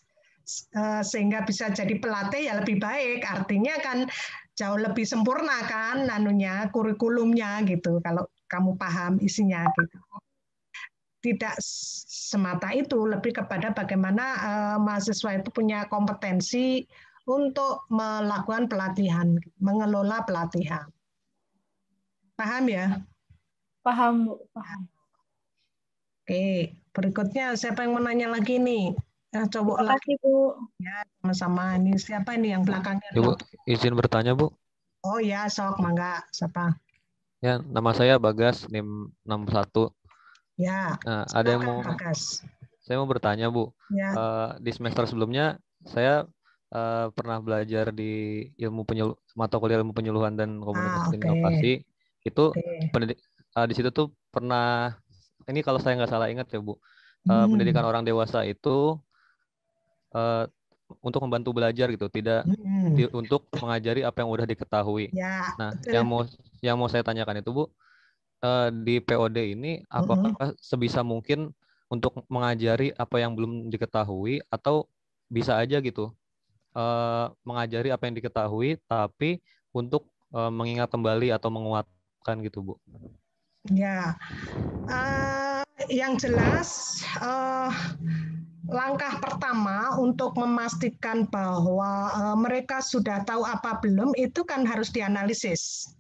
sehingga bisa jadi pelatih ya lebih baik. Artinya kan jauh lebih sempurna kan kurikulumnya gitu. Kalau kamu paham isinya gitu. Tidak semata itu, lebih kepada bagaimana mahasiswa itu punya kompetensi untuk melakukan pelatihan, mengelola pelatihan. Paham ya? Paham, Bu. Paham. Oke, berikutnya siapa yang mau nanya lagi nih? Coba lagi, Bu. Ya, sama-sama. Ini siapa ini yang belakangnya? Ibu, izin bertanya, Bu. Oh ya, sok, mangga. Siapa? Ya, nama saya Bagas, NIM 61. Ya, nah, ada yang mau Bagas. Saya mau bertanya, Bu. Ya. Di semester sebelumnya saya pernah belajar di mata kuliah ilmu penyuluhan dan komunikasi dan inovasi. Itu di situ tuh pernah, ini kalau saya nggak salah ingat ya, Bu, pendidikan orang dewasa itu untuk membantu belajar gitu, tidak untuk mengajari apa yang udah diketahui. Ya, nah, yang mau saya tanyakan itu, Bu, di POD ini apakah sebisa mungkin untuk mengajari apa yang belum diketahui, atau bisa aja gitu mengajari apa yang diketahui tapi untuk mengingat kembali atau menguatkan gitu, Bu? Ya, yang jelas langkah pertama untuk memastikan bahwa mereka sudah tahu apa belum itu kan harus dianalisis.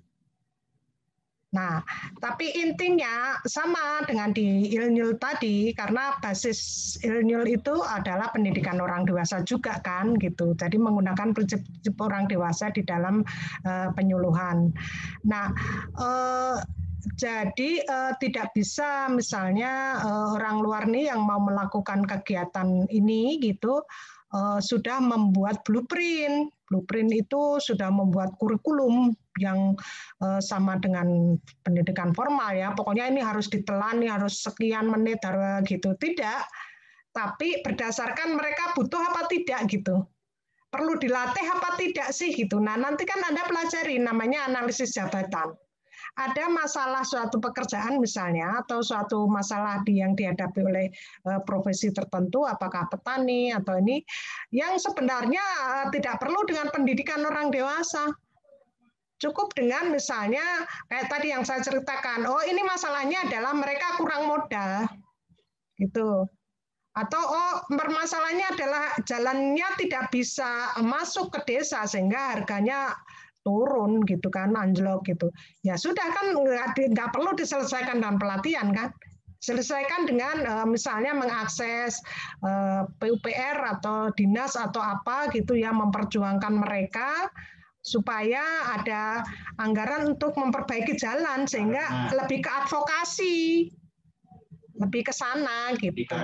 Nah, tapi intinya sama dengan di Ilnyul tadi, karena basis Ilnyul itu adalah pendidikan orang dewasa juga kan, gitu. Jadi menggunakan prinsip orang dewasa di dalam penyuluhan. Nah, jadi tidak bisa misalnya orang luar nih yang mau melakukan kegiatan ini gitu sudah membuat blueprint. Blueprint itu sudah membuat kurikulum yang sama dengan pendidikan formal ya. Pokoknya ini harus ditelan, ini harus sekian menit harus gitu. Tidak. Tapi berdasarkan mereka butuh apa tidak gitu. Perlu dilatih apa tidak sih gitu. Nah, nanti kan Anda pelajari namanya analisis jabatan. Ada masalah suatu pekerjaan misalnya, atau suatu masalah yang dihadapi oleh profesi tertentu, apakah petani atau ini, yang sebenarnya tidak perlu dengan pendidikan orang dewasa. Cukup dengan misalnya, kayak tadi yang saya ceritakan, oh ini masalahnya adalah mereka kurang modal. Gitu. Atau permasalahannya adalah jalannya tidak bisa masuk ke desa sehingga harganya turun gitu kan, anjlok gitu. Ya sudah kan nggak perlu diselesaikan dengan pelatihan kan. Selesaikan dengan misalnya mengakses PUPR atau dinas atau apa gitu ya, memperjuangkan mereka supaya ada anggaran untuk memperbaiki jalan sehingga lebih ke advokasi. Lebih ke sana gitu.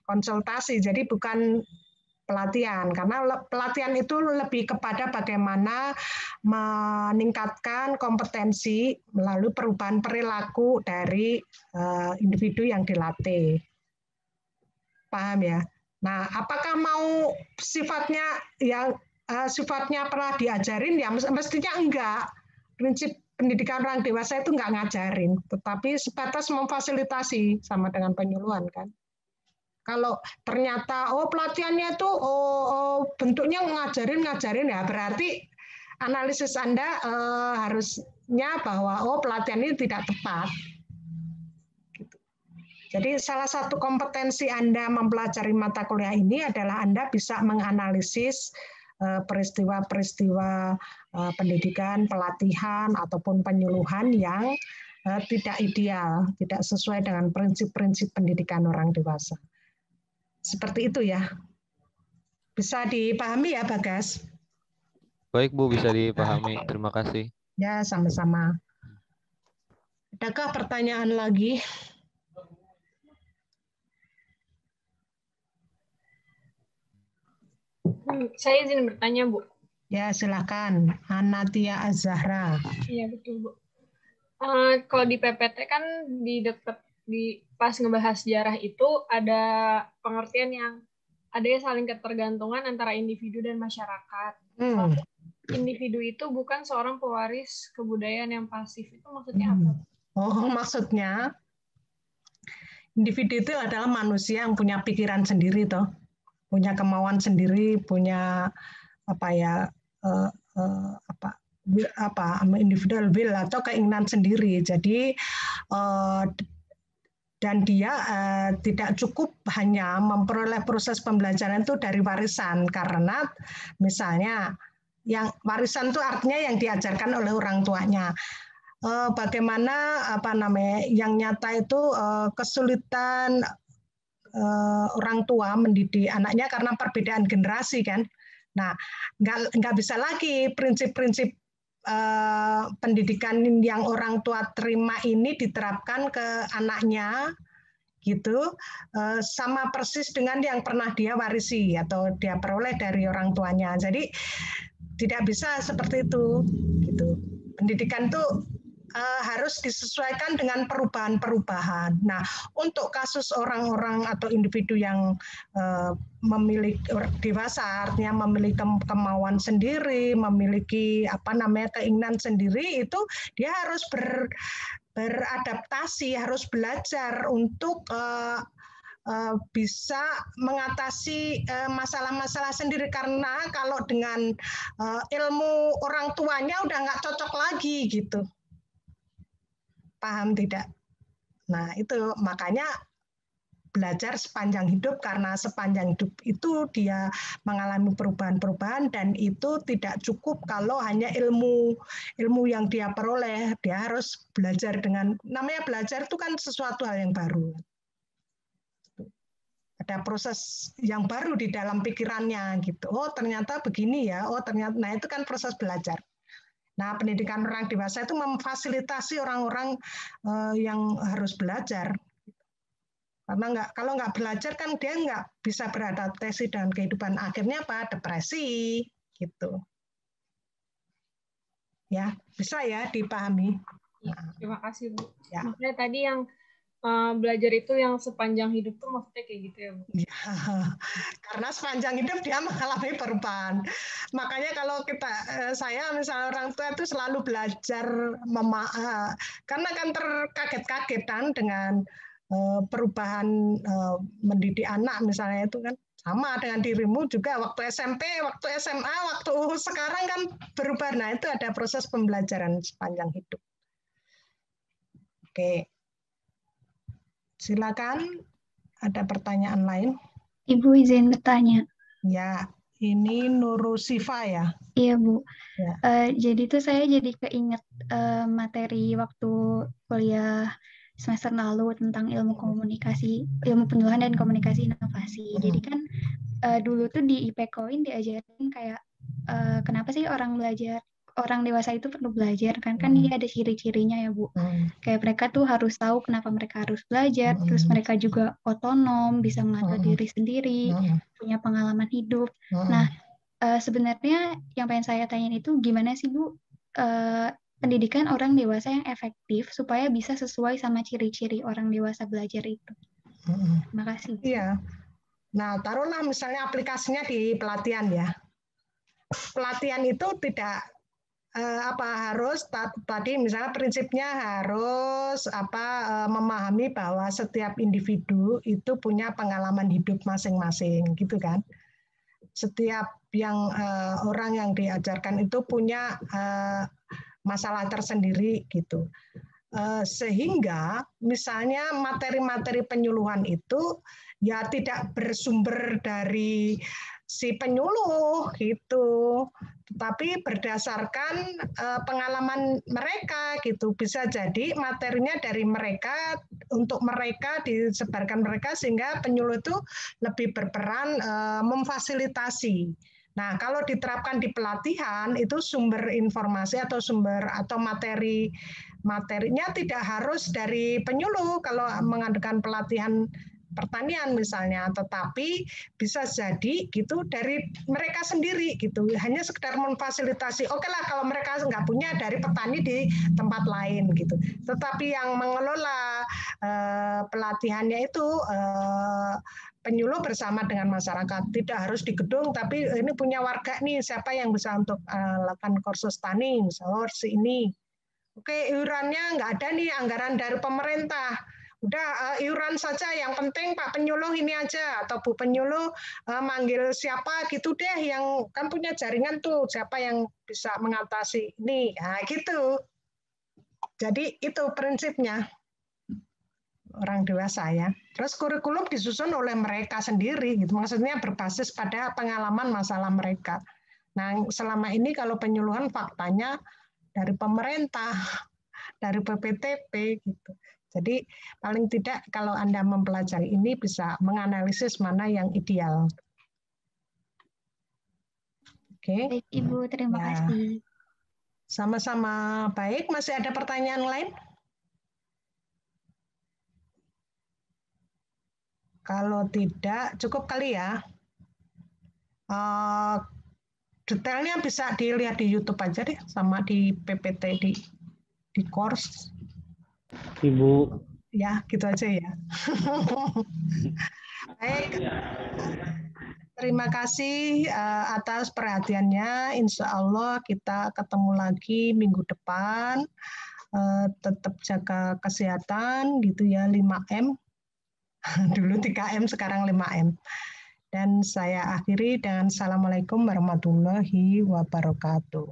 Konsultasi. Jadi bukan pelatihan, karena pelatihan itu lebih kepada bagaimana meningkatkan kompetensi melalui perubahan perilaku dari individu yang dilatih. Paham ya? Nah, apakah mau sifatnya yang sifatnya pernah diajarin ya mestinya enggak. Prinsip pendidikan orang dewasa itu enggak ngajarin, tetapi sebatas memfasilitasi sama dengan penyuluhan kan. Kalau ternyata pelatihannya itu bentuknya ngajarin ya, berarti analisis Anda harusnya bahwa pelatihan ini tidak tepat. Gitu. Jadi salah satu kompetensi Anda mempelajari mata kuliah ini adalah Anda bisa menganalisis peristiwa-peristiwa pendidikan, pelatihan, ataupun penyuluhan yang tidak ideal, tidak sesuai dengan prinsip-prinsip pendidikan orang dewasa. Seperti itu ya. Bisa dipahami ya, Bagas? Baik, Bu, bisa dipahami. Terima kasih. Ya, sama-sama. Adakah pertanyaan lagi? Saya izin bertanya, Bu. Ya, silakan. Anatia Azahra. Iya, betul, Bu. Kalau di PPT kan pas ngebahas sejarah itu ada pengertian yang ada saling ketergantungan antara individu dan masyarakat. Individu itu bukan seorang pewaris kebudayaan yang pasif. Itu maksudnya apa? Oh, maksudnya individu itu adalah manusia yang punya pikiran sendiri, toh, punya kemauan sendiri, punya individual will atau keinginan sendiri. Jadi dan dia tidak cukup hanya memperoleh proses pembelajaran itu dari warisan, karena misalnya yang warisan itu artinya yang diajarkan oleh orang tuanya. Bagaimana yang nyata itu kesulitan orang tua mendidik anaknya karena perbedaan generasi kan. Nah, nggak bisa lagi prinsip-prinsip pendidikan yang orang tua terima ini diterapkan ke anaknya gitu, sama persis dengan yang pernah dia warisi atau dia peroleh dari orang tuanya. Jadi tidak bisa seperti itu gitu. Pendidikan itu harus disesuaikan dengan perubahan-perubahan. Nah, untuk kasus orang-orang atau individu yang memiliki dewasa, artinya memiliki kemauan sendiri, memiliki keinginan sendiri, itu dia harus beradaptasi, harus belajar untuk bisa mengatasi masalah-masalah sendiri, karena kalau dengan ilmu orang tuanya udah nggak cocok lagi gitu. Paham tidak? Nah, itu makanya belajar sepanjang hidup, karena sepanjang hidup itu dia mengalami perubahan-perubahan, dan itu tidak cukup kalau hanya ilmu yang dia peroleh. Dia harus belajar namanya belajar itu kan sesuatu hal yang baru. Ada proses yang baru di dalam pikirannya gitu. Oh, ternyata begini ya. Oh, ternyata. Nah, itu kan proses belajar. Nah, pendidikan orang dewasa itu memfasilitasi orang-orang yang harus belajar. Karena kalau nggak belajar kan dia nggak bisa beradaptasi dengan kehidupan. Akhirnya apa? Depresi, gitu. Ya, bisa ya dipahami. Nah. Terima kasih, Bu. Ya. Maksudnya tadi yang belajar itu yang sepanjang hidup tuh maksudnya kayak gitu ya, Bu? Ya, karena sepanjang hidup dia mengalami perubahan. Makanya kalau saya misalnya orang tua itu selalu belajar karena kan terkaget-kagetan dengan perubahan mendidik anak misalnya, itu kan sama dengan dirimu juga waktu SMP, waktu SMA, waktu sekarang kan berubah. Nah, itu ada proses pembelajaran sepanjang hidup. Oke. Silakan, ada pertanyaan lain? Ibu izin bertanya. Ya, ini Nurusifa ya? Iya, Bu. Ya. Jadi tuh saya jadi keinget materi waktu kuliah semester lalu tentang ilmu komunikasi, ilmu penyuluhan dan komunikasi inovasi. Jadi kan dulu tuh di IPKOIN diajarin kayak kenapa sih orang dewasa itu perlu belajar, kan dia ada ciri-cirinya ya, Bu. Kayak mereka tuh harus tahu kenapa mereka harus belajar, terus mereka juga otonom, bisa mengatur diri sendiri, punya pengalaman hidup. Nah, sebenarnya yang pengen saya tanyain itu gimana sih, Bu, pendidikan orang dewasa yang efektif supaya bisa sesuai sama ciri-ciri orang dewasa belajar itu. Terima kasih. Iya. Nah, taruhlah misalnya aplikasinya di pelatihan ya. Pelatihan itu tidak harus tadi misalnya prinsipnya harus memahami bahwa setiap individu itu punya pengalaman hidup masing-masing gitu kan. Setiap orang yang diajarkan itu punya masalah tersendiri gitu. Sehingga misalnya materi-materi penyuluhan itu ya tidak bersumber dari si penyuluh gitu, tetapi berdasarkan pengalaman mereka gitu. Bisa jadi materinya dari mereka, untuk mereka, disebarkan mereka, sehingga penyuluh itu lebih berperan memfasilitasi. Nah, kalau diterapkan di pelatihan, itu sumber informasi atau materinya tidak harus dari penyuluh kalau mengadakan pelatihan pertanian misalnya, tetapi bisa jadi gitu dari mereka sendiri gitu, hanya sekedar memfasilitasi. Oke lah kalau mereka nggak punya, dari petani di tempat lain gitu. Tetapi yang mengelola pelatihannya itu penyuluh bersama dengan masyarakat, tidak harus di gedung, tapi ini punya warga nih, siapa yang bisa untuk lakukan kursus tani, misalnya ini. Oke, iurannya nggak ada nih, anggaran dari pemerintah. Udah iuran saja, yang penting Pak Penyuluh ini aja, atau Bu Penyuluh manggil siapa gitu deh, yang kan punya jaringan tuh, siapa yang bisa mengatasi ini, nah gitu. Jadi itu prinsipnya orang dewasa ya. Terus kurikulum disusun oleh mereka sendiri, gitu. Maksudnya berbasis pada pengalaman masalah mereka. Nah, selama ini kalau penyuluhan faktanya dari pemerintah, dari PPTP gitu. Jadi paling tidak kalau Anda mempelajari ini bisa menganalisis mana yang ideal. Oke. Baik, Ibu, terima kasih. Sama-sama. Baik, masih ada pertanyaan lain? Kalau tidak, cukup kali ya. Detailnya bisa dilihat di YouTube aja deh, sama di PPT di course. Ibu. Ya, gitu aja ya. Baik. Terima kasih atas perhatiannya. Insya Allah kita ketemu lagi minggu depan. Tetap jaga kesehatan gitu ya, 5M. Dulu 3M, sekarang 5M. Dan saya akhiri dengan Assalamualaikum warahmatullahi wabarakatuh.